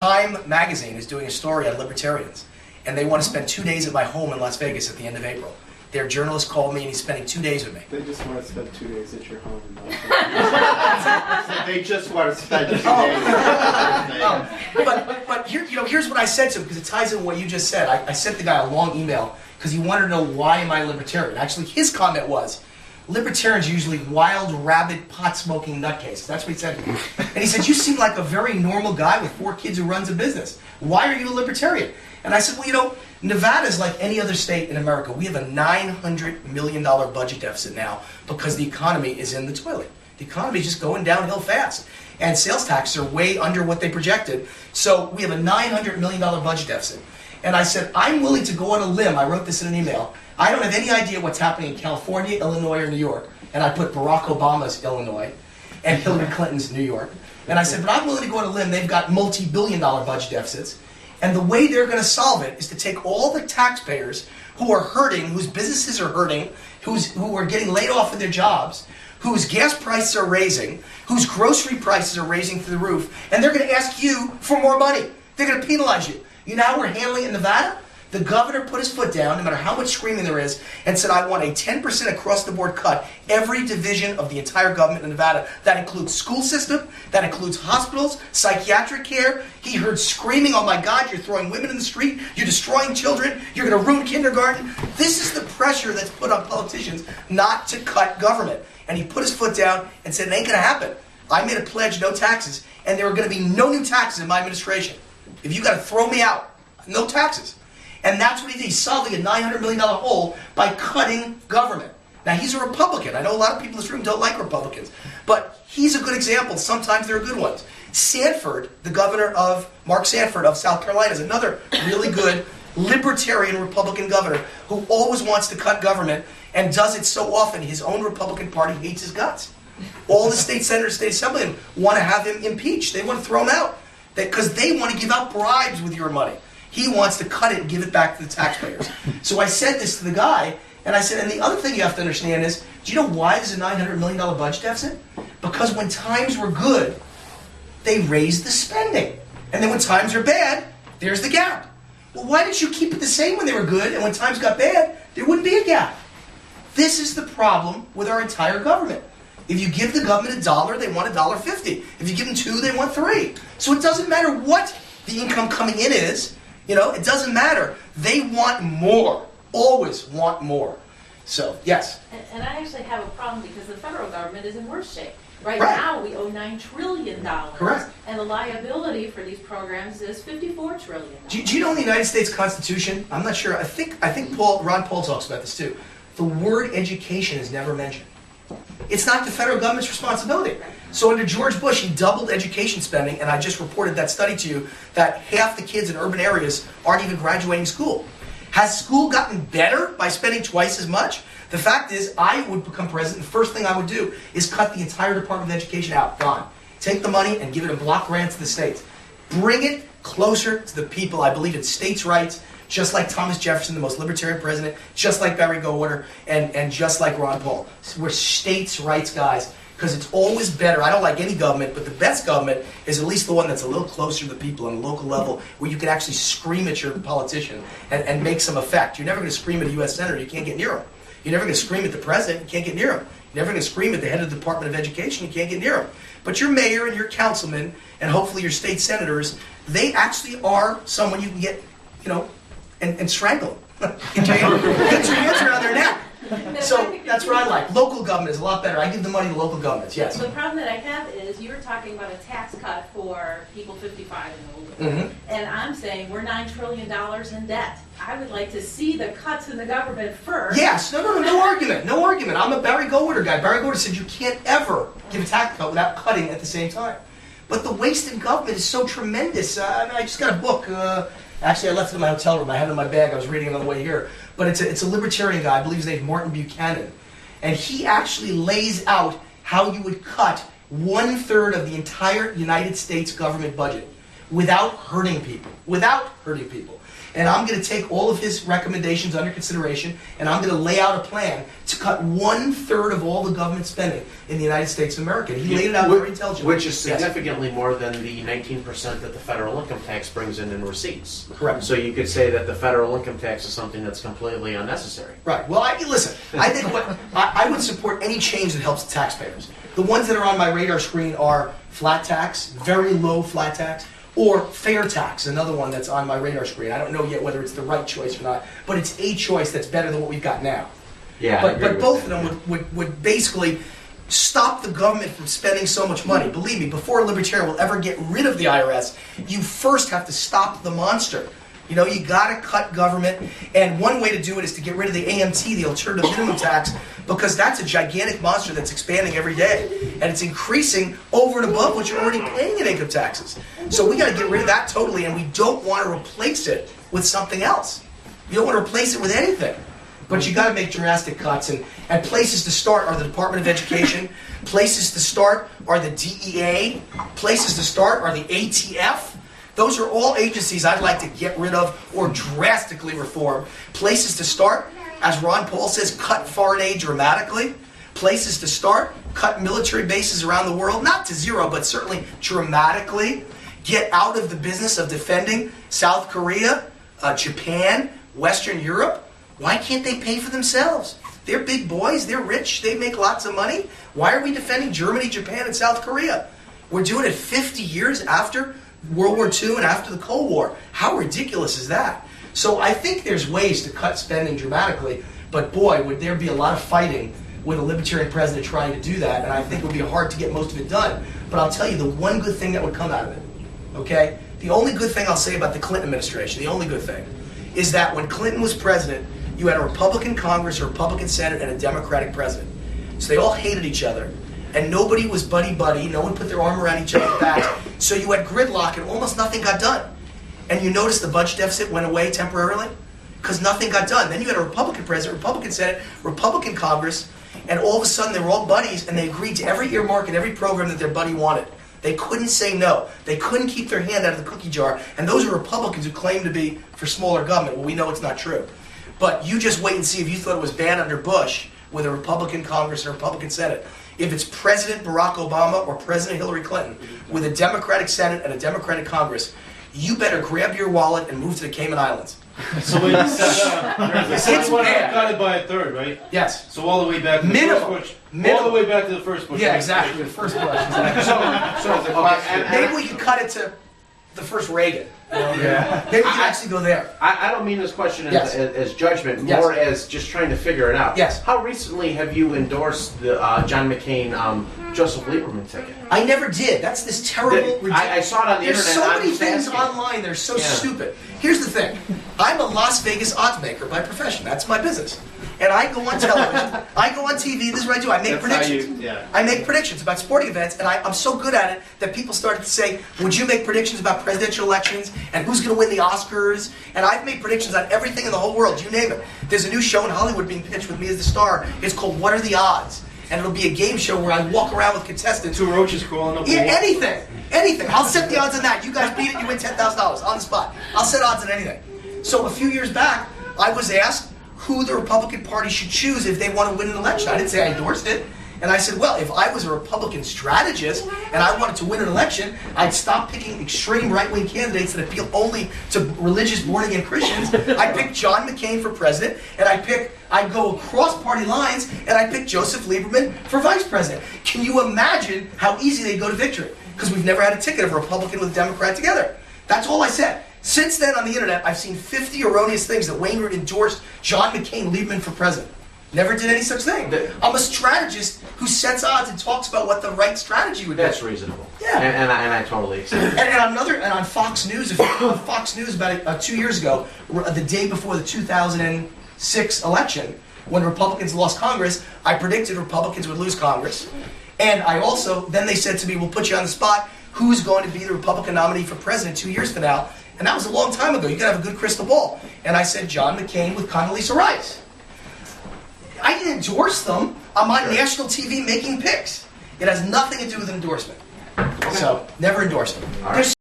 Time magazine is doing a story on libertarians, and they want to spend 2 days at my home in Las Vegas at the end of April. Their journalist called me, and he's spending 2 days with me. They just want to spend 2 days at your home. So they just want to spend 2 days. But here's what I said to him, because it ties in what you just said. I sent the guy a long email because he wanted to know why am I libertarian. Actually, his comment was, libertarians are usually wild, rabid, pot-smoking nutcases. That's what he said to me. And he said, you seem like a very normal guy with 4 kids who runs a business. Why are you a libertarian? And I said, well, Nevada's like any other state in America. We have a $900 million budget deficit now because the economy is in the toilet. The economy is just going downhill fast. And sales taxes are way under what they projected. So we have a $900 million budget deficit. And I said, I'm willing to go on a limb. I wrote this in an email. I don't have any idea what's happening in California, Illinois, or New York. And I put Barack Obama's Illinois and Hillary Clinton's New York. And I said, but I'm willing to go on a limb. They've got multi-billion-dollar budget deficits. And the way they're going to solve it is to take all the taxpayers who are hurting, whose businesses are hurting, who are getting laid off of their jobs, whose gas prices are raising, whose grocery prices are raising through the roof, and they're going to ask you for more money. They're going to penalize you. You know how we're handling it in Nevada? The governor put his foot down, no matter how much screaming there is, and said, I want a 10% across-the-board cut every division of the entire government in Nevada. That includes school system, that includes hospitals, psychiatric care. He heard screaming, oh my God, you're throwing women in the street, you're destroying children, you're going to ruin kindergarten. This is the pressure that's put on politicians not to cut government. And he put his foot down and said, it ain't going to happen. I made a pledge, no taxes, and there are going to be no new taxes in my administration. If you got to throw me out, no taxes. And that's what he did. He's solving a $900 million hole by cutting government. Now, he's a Republican. I know a lot of people in this room don't like Republicans. But he's a good example. Sometimes they're good ones. Sanford, the governor of, Mark Sanford of South Carolina, is another really good libertarian Republican governor who always wants to cut government and does it so often his own Republican Party hates his guts. All the state senators, state assemblymen want to have him impeached. They want to throw him out because they want to give out bribes with your money. He wants to cut it and give it back to the taxpayers. So I said this to the guy, and I said, and the other thing you have to understand is, do you know why there's a $900 million budget deficit? Because when times were good, they raised the spending. And then when times are bad, there's the gap. Well, why didn't you keep it the same when they were good, and when times got bad, there wouldn't be a gap? This is the problem with our entire government. If you give the government $1, they want $1.50. If you give them $2, they want $3. So it doesn't matter what the income coming in is. It doesn't matter. They want more. Always want more. So, yes. And I actually have a problem because the federal government is in worse shape. Right now, we owe $9 trillion. Correct. And the liability for these programs is $54 trillion. Do you know in the United States Constitution, I'm not sure, I think Ron Paul talks about this too, the word education is never mentioned. It's not the federal government's responsibility. So under George Bush, he doubled education spending, and I just reported that study to you, that half the kids in urban areas aren't even graduating school. Has school gotten better by spending twice as much? The fact is, I would become president, the first thing I would do is cut the entire Department of Education out, gone. Take the money and give it in block grants to the states. Bring it closer to the people. I believe in states' rights, just like Thomas Jefferson, the most libertarian president, just like Barry Goldwater, and just like Ron Paul. We're states' rights guys, because it's always better. I don't like any government, but the best government is at least the one that's a little closer to the people on a local level, where you can actually scream at your politician and make some effect. You're never going to scream at a U.S. senator. You can't get near him. You're never going to scream at the president. You can't get near him. You're never going to scream at the head of the Department of Education. You can't get near him. But your mayor and your councilman, and hopefully your state senators, they actually are someone you can get, and strangle them. Get your hands around their neck. So that's what I like. Local government is a lot better. I give the money to local governments, yes. The problem that I have is you were talking about a tax cut for people 55 and older. Mm-hmm. And I'm saying we're $9 trillion in debt. I would like to see the cuts in the government first. Yes, no argument. No argument. I'm a Barry Goldwater guy. Barry Goldwater said you can't ever give a tax cut without cutting at the same time. But the waste in government is so tremendous. I just got a book. Actually, I left it in my hotel room. I had it in my bag. I was reading it on the way here. But it's a libertarian guy. I believe his name is Martin Buchanan. And he actually lays out how you would cut 1/3 of the entire United States government budget. without hurting people. Without hurting people. And I'm going to take all of his recommendations under consideration, and I'm going to lay out a plan to cut 1/3 of all the government spending in the United States of America. He laid it out very intelligently. Which is significantly more than the 19% that the federal income tax brings in receipts. Correct. So you could say that the federal income tax is something that's completely unnecessary. Right. Well, listen, I think I would support any change that helps the taxpayers. The ones that are on my radar screen are flat tax, very low flat tax, or fair tax, another one that's on my radar screen. I don't know yet whether it's the right choice or not, but it's a choice that's better than what we've got now. Yeah. But both of them would basically stop the government from spending so much money. Believe me, before a libertarian will ever get rid of the IRS, you first have to stop the monster. You know, you gotta cut government, and one way to do it is to get rid of the AMT, the alternative minimum tax, because that's a gigantic monster that's expanding every day, and it's increasing over and above what you're already paying in income taxes. So we gotta get rid of that totally, and we don't want to replace it with something else. You don't want to replace it with anything. But you gotta make drastic cuts, and places to start are the Department of Education, places to start are the DEA, places to start are the ATF. Those are all agencies I'd like to get rid of or drastically reform. Places to start, as Ron Paul says, cut foreign aid dramatically. Places to start, cut military bases around the world, not to zero, but certainly dramatically. Get out of the business of defending South Korea, Japan, Western Europe. Why can't they pay for themselves? They're big boys, they're rich, they make lots of money. Why are we defending Germany, Japan, and South Korea? We're doing it 50 years after World War II and after the Cold War. How ridiculous is that? So I think there's ways to cut spending dramatically, but boy, would there be a lot of fighting with a libertarian president trying to do that, and I think it would be hard to get most of it done. But I'll tell you the one good thing that would come out of it, okay? The only good thing I'll say about the Clinton administration, the only good thing, is that when Clinton was president, you had a Republican Congress, a Republican Senate, and a Democratic president. So they all hated each other. And nobody was buddy-buddy, no one put their arm around each other's backs, so you had gridlock and almost nothing got done. And you notice the budget deficit went away temporarily? Because nothing got done. Then you had a Republican president, Republican Senate, Republican Congress, and all of a sudden they were all buddies and they agreed to every earmark and every program that their buddy wanted. They couldn't say no. They couldn't keep their hand out of the cookie jar, and those are Republicans who claim to be for smaller government. Well, we know it's not true. But you just wait and see if you thought it was bad under Bush with a Republican Congress and a Republican Senate. If it's President Barack Obama or President Hillary Clinton with a Democratic Senate and a Democratic Congress, you better grab your wallet and move to the Cayman Islands. So when you said It's bad. cut it by a third, right? Yes. So all the way back to the Minimum. first Bush. Minimum. All the way back to the first Bush. Yeah, exactly. The first Bush. Exactly. So the question, Maybe we could cut it to the first Reagan. You know? Yeah. Maybe we could actually go there. I don't mean this question as, Yes. as judgment, Yes. more as just trying to figure it out. Yes. How recently have you endorsed the John McCain, Joseph Lieberman ticket? I never did. That's this terrible. I saw it on the There's internet. so I'm many just things asking. online that are so Yeah. stupid. Here's the thing. I'm a Las Vegas odds maker by profession. That's my business. And I go on television. I go on TV. This is what I do. I make That's how predictions. you, yeah. I make predictions about sporting events, and I'm so good at it that people started to say, would you make predictions about presidential elections and who's going to win the Oscars? And I've made predictions on everything in the whole world. You name it. There's a new show in Hollywood being pitched with me as the star. It's called What Are the Odds? And it'll be a game show where I walk around with contestants. Two roaches crawling up the Yeah, wall. anything. Anything. I'll set the odds on that. You guys beat it, you win $10,000 on the spot. I'll set odds on anything. So a few years back, I was asked who the Republican Party should choose if they want to win an election. I didn't say I endorsed it. And I said, well, if I was a Republican strategist and I wanted to win an election, I'd stop picking extreme right-wing candidates that appeal only to religious born-again Christians. I'd pick John McCain for president, and I'd go across party lines, and I'd pick Joseph Lieberman for vice president. Can you imagine how easy they'd go to victory? Because we've never had a ticket of a Republican with a Democrat together. That's all I said. Since then, on the internet, I've seen 50 erroneous things that Wayne Root endorsed John McCain Lieberman for president. Never did any such thing. I'm a strategist who sets odds and talks about what the right strategy would be. That's reasonable. Yeah. And I totally accept it. And on Fox News, on Fox News about 2 years ago, the day before the 2006 election, when Republicans lost Congress, I predicted Republicans would lose Congress. And I also, then they said to me, we'll put you on the spot, who's going to be the Republican nominee for president 2 years from now? And that was a long time ago. You gotta have a good crystal ball. And I said, John McCain with Condoleezza Rice. I didn't endorse them. I'm on national TV making picks. It has nothing to do with endorsement. So, never endorsed them. All right. There's